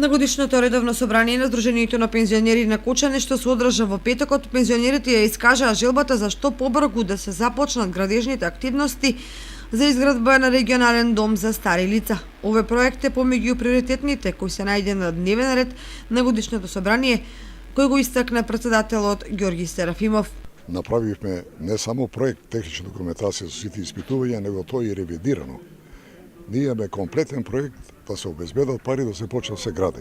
На годишното редовно собрание на Сдруженијето на пензионери на Кочани, што се одржа во петокот, пензионерите ја искажаа желбата за што побрзо да се започнат градежните активности за изградба на регионален дом за стари лица. Овој проект е помеѓу приоритетните кои се најде на дневен ред на годишното собрание, кој го истакна претседателот Ѓорги Серафимов. Направивме не само проект технична документација за сите испитувања, него тоа и ревидирано. Ние имаме комплетен проект да се обезбедат пари да се почне да се гради.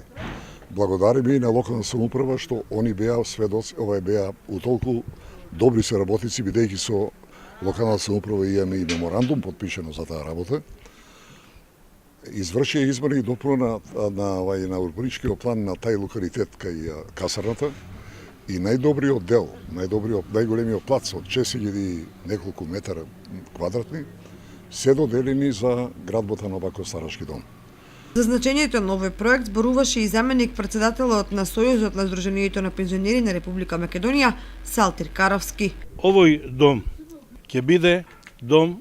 Благодариме и на локална самоуправа што они беа сведоци, беа утолку добри се работници, бидејќи со локална самоуправа имаме и меморандум подпишено за таа работа. Извршија измени и допуна на урбаничкиот план на тај локалитет кај касарната и најдобриот дел, најголемиот плац од 6000 неколку метара квадратни се доделени за градбата на оваков старачки дом. За значењето на овој проект зборуваше и заменик претседателот на Сојузот на Сдруженијето на пензионери на Република Македонија Салтир Каровски. Овој дом ќе биде дом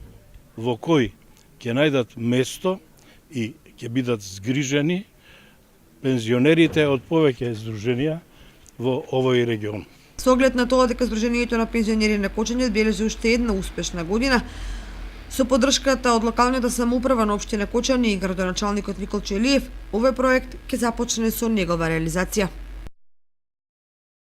во кој ќе најдат место и ќе бидат згрижени пензионерите од повеќе здруженија во овој регион. Со оглед на тоа дека Сдруженијето на пензионери на Кочани одбележи уште една успешна година, со поддршката од локалната самоуправа на општина Кочани и градоначалникот Никол Челиев, овој проект ќе започне со негова реализација.